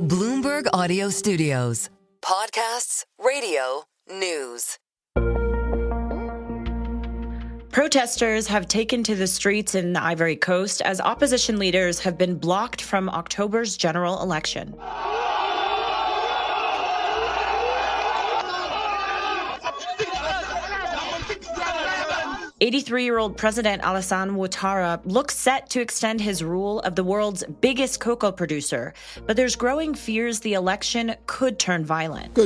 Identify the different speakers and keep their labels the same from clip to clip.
Speaker 1: Bloomberg Audio Studios. Podcasts, radio, news.
Speaker 2: Protesters have taken to the streets in the Ivory Coast as opposition leaders have been blocked from October's general election. 83-year-old President Alassane Ouattara looks set to extend his rule of the world's biggest cocoa producer, but there's growing fears the election could turn violent.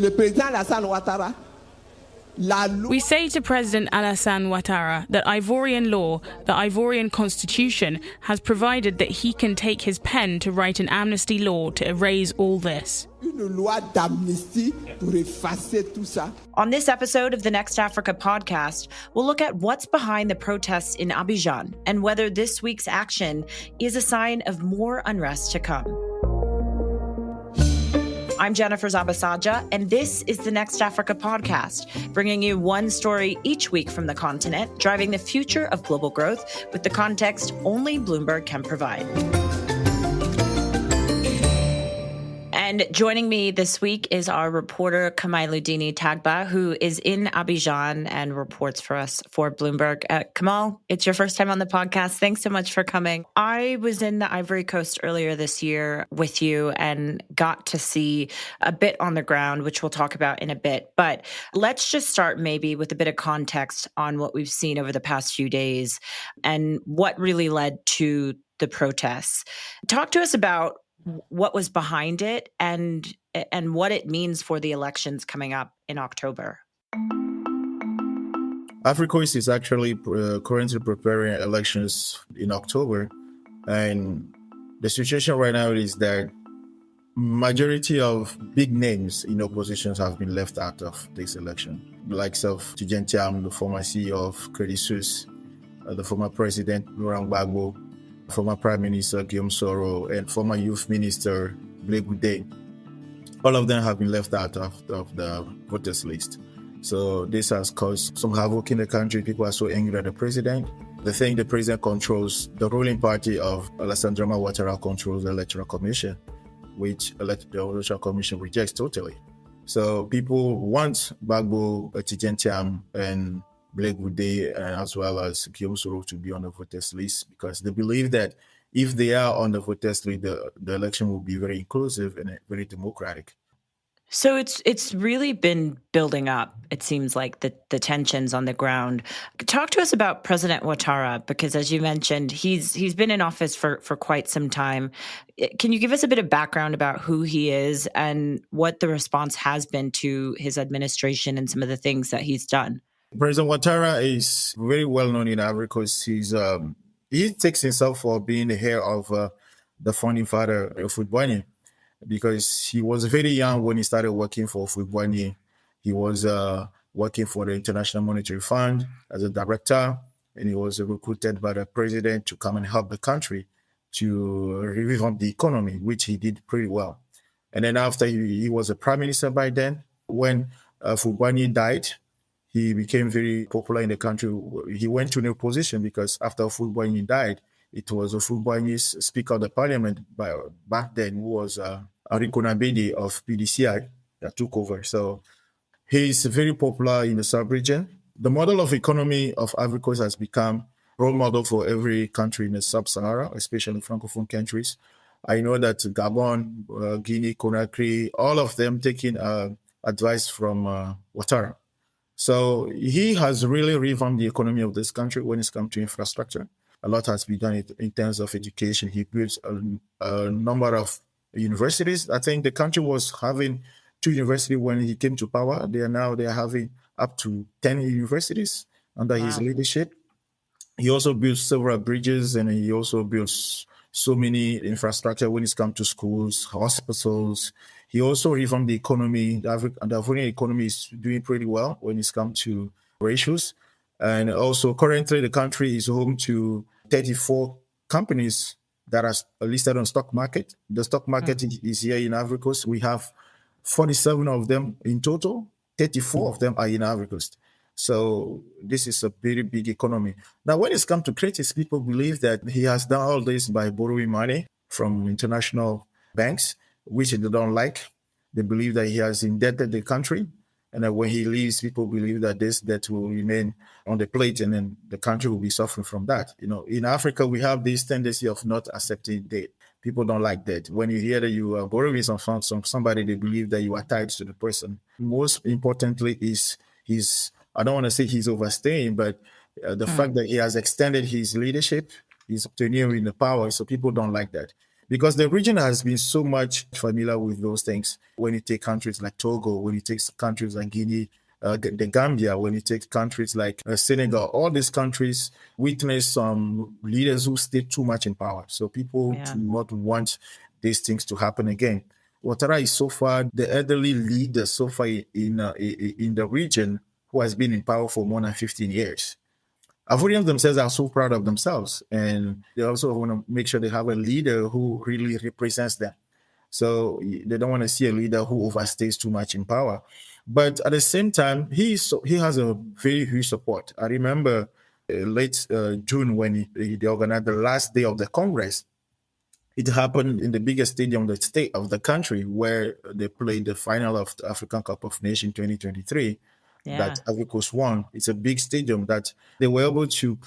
Speaker 3: We say to President Alassane Ouattara that Ivorian law, the Ivorian constitution, has provided that he can take his pen to write an amnesty law to erase all this.
Speaker 2: On this episode of the Next Africa podcast, we'll look at what's behind the protests in Abidjan and whether this week's action is a sign of more unrest to come. I'm Jennifer Zabasajja, and this is the Next Africa podcast, bringing you one story each week from the continent, driving the future of global growth with the context only Bloomberg can provide. And joining me this week is our reporter, Kamailoudini Tagba, who is in Abidjan and reports for us for Bloomberg. Kamal, it's your first time on the podcast. Thanks so much for coming. I was in the Ivory Coast earlier this year with you and got to see a bit on the ground, which we'll talk about in a bit. But let's just start maybe with a bit of context on what we've seen over the past few days and what really led to the protests. Talk to us about what was behind it and what it means for the elections coming up in October.
Speaker 4: Ivory Coast is actually currently preparing elections in October. And the situation right now is that majority of big names in oppositions have been left out of this election. The likes of President Ouattara, the former CEO of Credit Suisse, the former President Laurent Gbagbo, former Prime Minister Guillaume Soro, and former Youth Minister Blake Goudet. All of them have been left out of the voters list. So this has caused some havoc in the country. People are so angry at the president. They think the president controls, the ruling party of Alassane Ouattara controls the Electoral Commission, which the Electoral Commission rejects totally. So people want Gbagbo, President Ouattara, and Blake Goudet, as well as Guillaume Soro to be on the voters list because they believe that if they are on the voters list, the election will be very inclusive and very democratic.
Speaker 2: So it's really been building up, it seems like, the tensions on the ground. Talk to us about President Ouattara, because as you mentioned, he's been in office for quite some time. Can you give us a bit of background about who he is and what the response has been to his administration and some of the things that he's done?
Speaker 4: President Ouattara is very well known in Ivory Coast. He takes himself for being the heir of the founding father of Ivorian, because he was very young when he started working for Ivorian. He was working for the International Monetary Fund as a director, and he was recruited by the president to come and help the country to revamp the economy, which he did pretty well. And then after he was a prime minister by then, when Ivorian died, he became very popular in the country. He went to new position because after Ivorian died, it was Ivorian's Speaker of the Parliament back then, who was Henri Konabedi of PDCI, that took over. So he's very popular in the sub-region. The model of economy of Ivory Coast has become role model for every country in the sub-Sahara, especially Francophone countries. I know that Gabon, Guinea, Conakry, all of them taking advice from Ouattara. So he has really revamped the economy of this country when it comes to infrastructure. A lot has been done in terms of education. He built a number of universities. I think the country was having 2 universities when he came to power. They are having up to 10 universities under his leadership. He also built several bridges, and he also built so many infrastructure when it comes to schools, hospitals. He also revamped the economy. The Ivorian economy is doing pretty well when it comes to ratios. And also currently the country is home to 34 companies that are listed on stock market. The stock market is here in Ivory Coast. We have 47 of them in total. 34 of them are in Ivory Coast. So this is a very big economy. Now, when it's come to critics, people believe that he has done all this by borrowing money from international banks. which they don't like. They believe that he has indebted the country, and that when he leaves, people believe that this debt will remain on the plate, and then the country will be suffering from that. In Africa, we have this tendency of not accepting debt. People don't like that. When you hear that you are borrowing from somebody, they believe that you are tied to the person. Most importantly is I don't want to say he's overstaying, but the fact that he has extended his leadership, he's tenure in the power, so people don't like that. Because the region has been so much familiar with those things. When you take countries like Togo, when you take countries like Guinea, the Gambia, when you take countries like Senegal, all these countries witness some leaders who stay too much in power. So people do not want these things to happen again. Ouattara is so far the elderly leader so far in the region who has been in power for more than 15 years. Ivorians themselves are so proud of themselves, and they also want to make sure they have a leader who really represents them. So they don't want to see a leader who overstays too much in power. But at the same time, he has a very huge support. I remember late June when they organized the last day of the Congress. It happened in the biggest stadium in the state of the country, where they played the final of the African Cup of Nations 2023. That Ivory Coast won. It's a big stadium that they were able to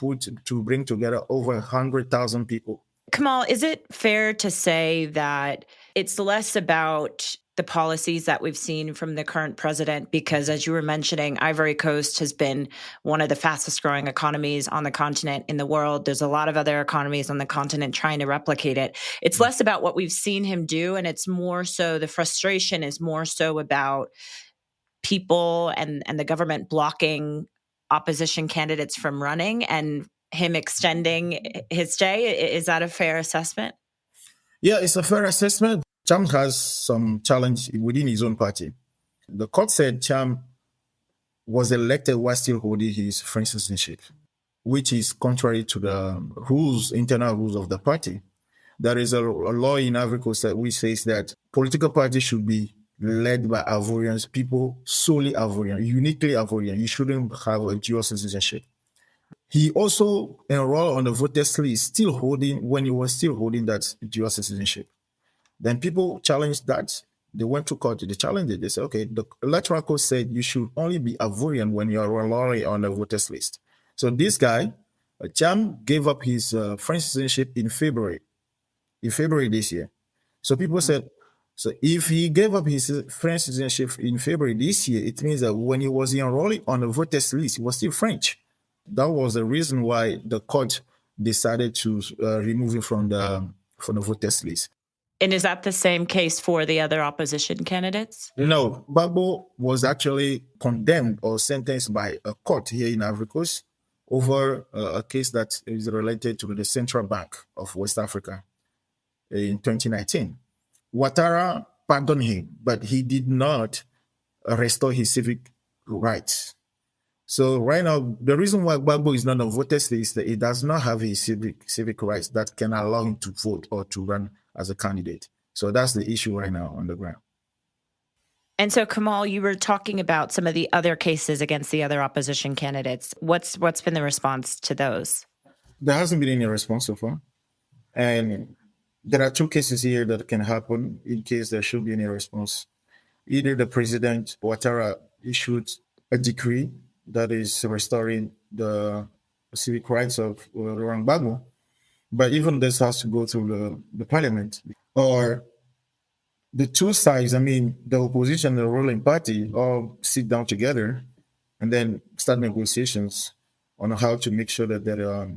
Speaker 4: bring together over 100,000 people.
Speaker 2: Kamal, is it fair to say that it's less about the policies that we've seen from the current president? Because as you were mentioning, Ivory Coast has been one of the fastest growing economies on the continent in the world. There's a lot of other economies on the continent trying to replicate it. It's less about what we've seen him do, and it's more so the frustration is more so about people and the government blocking opposition candidates from running and him extending his stay. Is that a fair assessment?
Speaker 4: Yeah, it's a fair assessment. Cham has some challenge within his own party. The court said Cham was elected while still holding his French citizenship, which is contrary to the internal rules of the party. There is a law in Ivory Coast which says that political parties should be led by Ivorians, people solely Ivorian, uniquely Ivorian. You shouldn't have a dual citizenship. He also enrolled on the voters list, when he was still holding that dual citizenship. Then people challenged that. They went to court, they challenged it. They said, okay, the electoral code said you should only be Ivorian when you are already on the voters list. So this guy, Cham, gave up his French citizenship in February this year. So people said, so if he gave up his French citizenship in February this year, it means that when he was enrolling on the voters list, he was still French. That was the reason why the court decided to remove him from the voters list.
Speaker 2: And is that the same case for the other opposition candidates?
Speaker 4: No, Gbagbo was actually condemned or sentenced by a court here in Ivory Coast over a case that is related to the Central Bank of West Africa in 2019. Ouattara pardoned him, but he did not restore his civic rights. So right now, the reason why Gbagbo is not on voters list is that he does not have his civic rights that can allow him to vote or to run as a candidate. So that's the issue right now on the ground.
Speaker 2: And so, Kamal, you were talking about some of the other cases against the other opposition candidates. What's been the response to those?
Speaker 4: There hasn't been any response so far. And there are two cases here that can happen in case there should be any response. Either the President Ouattara issued a decree that is restoring the civic rights of Laurent Gbagbo, but even this has to go through the parliament. Or the two sides, the opposition and the ruling party, all sit down together and then start negotiations on how to make sure that there are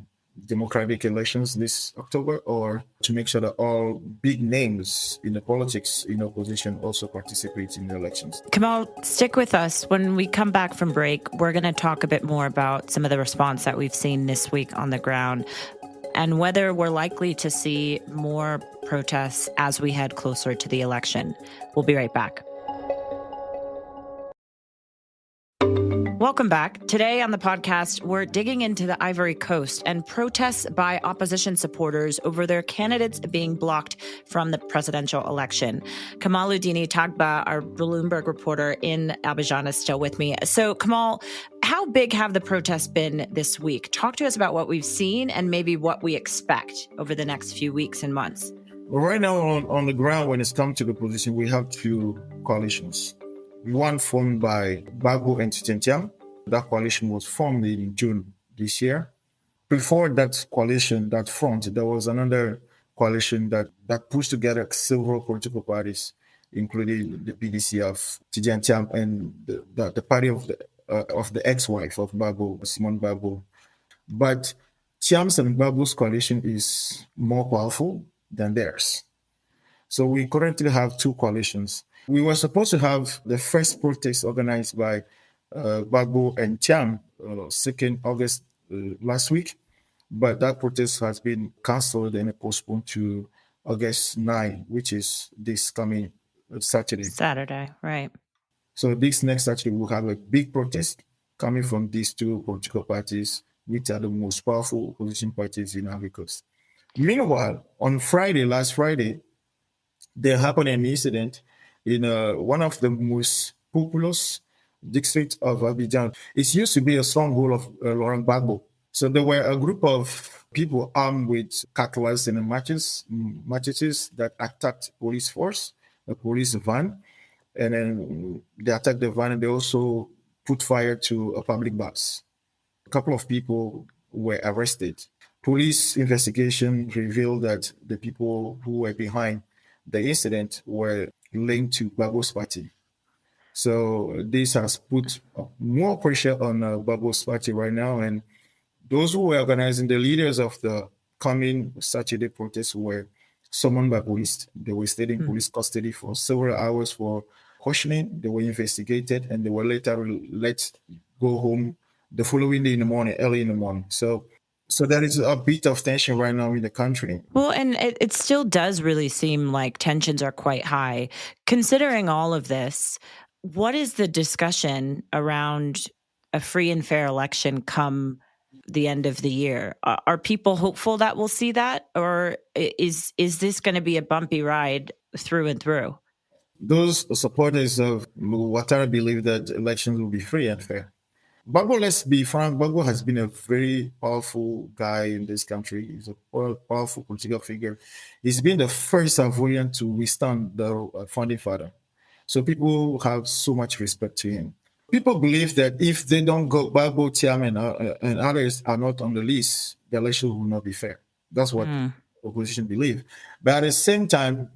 Speaker 4: democratic elections this October, or to make sure that all big names in the politics in opposition also participate in the elections.
Speaker 2: Kamal, stick with us. When we come back from break, we're going to talk a bit more about some of the response that we've seen this week on the ground and whether we're likely to see more protests as we head closer to the election. We'll be right back. Welcome back. Today on the podcast, we're digging into the Ivory Coast and protests by opposition supporters over their candidates being blocked from the presidential election. Kamailoudini Tagba, our Bloomberg reporter in Abidjan, is still with me. So, Kamal, how big have the protests been this week? Talk to us about what we've seen and maybe what we expect over the next few weeks and months.
Speaker 4: Right now on the ground, when it's come to the position, we have two coalitions. One formed by Gbagbo and Titientiam. That coalition was formed in June this year. Before that coalition, that front, there was another coalition that pushed together several political parties, including the PDC of Titientiam and the party of the ex-wife of Gbagbo, Simone Gbagbo. But Thiam's and Gbagbo's coalition is more powerful than theirs. So we currently have two coalitions. We were supposed to have the first protest organized by Gbagbo and Thiam 2nd August last week, but that protest has been cancelled and postponed to August 9, which is this coming Saturday.
Speaker 2: Saturday, right.
Speaker 4: So this next Saturday, we'll have a big protest coming from these two political parties, which are the most powerful opposition parties in Ivory Coast. Meanwhile, on last Friday, there happened an incident in one of the most populous districts of Abidjan. It used to be a stronghold of Laurent Gbagbo. So there were a group of people armed with cutlass and machetes that attacked police force, a police van, and then they attacked the van and they also put fire to a public bus. A couple of people were arrested. Police investigation revealed that the people who were behind the incident were linked to Gbagbo's party. So this has put more pressure on Gbagbo's party right now. And those who were organizing, the leaders of the coming Saturday protests were summoned by police. They were stayed in police custody for several hours for questioning. They were investigated and they were later let go home the following day early in the morning. So there is a bit of tension right now in the country.
Speaker 2: Well, and it still does really seem like tensions are quite high. Considering all of this, what is the discussion around a free and fair election come the end of the year? Are people hopeful that we'll see that? Or is this going to be a bumpy ride through and through?
Speaker 4: Those supporters of Ouattara believe that elections will be free and fair. Gbagbo, let's be frank, Gbagbo has been a very powerful guy in this country. He's a powerful political figure. He's been the first Ivorian to withstand the founding father. So people have so much respect to him. People believe that if they don't go, Gbagbo, Thiam, and others are not on the list, the election will not be fair. That's what opposition believe. But at the same time,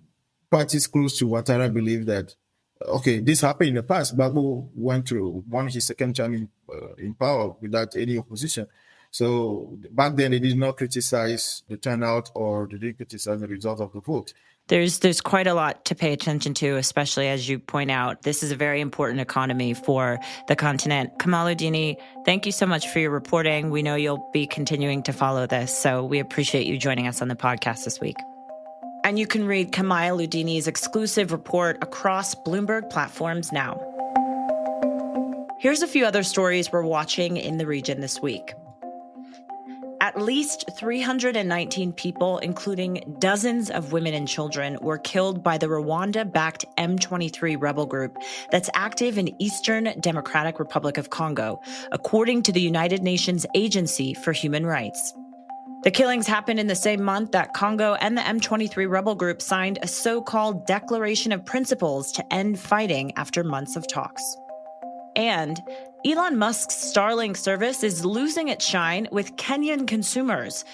Speaker 4: parties close to Ouattara believe that, okay, this happened in the past. Gbagbo won his second term in power without any opposition. So back then, they did not criticize the turnout or they didn't criticize the result of the vote.
Speaker 2: There's quite a lot to pay attention to, especially as you point out. This is a very important economy for the continent. Kamailoudini, thank you so much for your reporting. We know you'll be continuing to follow this, so we appreciate you joining us on the podcast this week. And you can read Kamailoudini's exclusive report across Bloomberg platforms now. Here's a few other stories we're watching in the region this week. At least 319 people, including dozens of women and children, were killed by the Rwanda-backed M23 rebel group that's active in Eastern Democratic Republic of Congo, according to the United Nations Agency for Human Rights. The killings happened in the same month that Congo and the M23 rebel group signed a so-called Declaration of Principles to end fighting after months of talks. And Elon Musk's Starlink service is losing its shine with Kenyan consumers.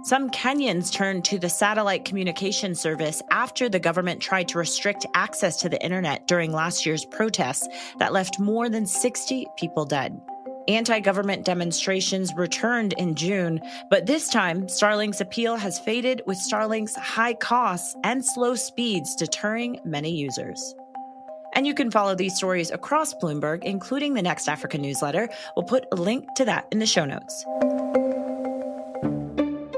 Speaker 2: Some Kenyans turned to the satellite communication service after the government tried to restrict access to the internet during last year's protests that left more than 60 people dead. Anti-government demonstrations returned in June, but this time, Starlink's appeal has faded with Starlink's high costs and slow speeds deterring many users. And you can follow these stories across Bloomberg, including the Next Africa newsletter. We'll put a link to that in the show notes.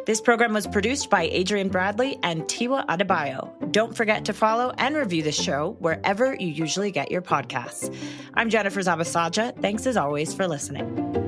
Speaker 2: This program was produced by Adrian Bradley and Tiwa Adebayo. Don't forget to follow and review the show wherever you usually get your podcasts. I'm Jennifer Zabasajja. Thanks as always for listening.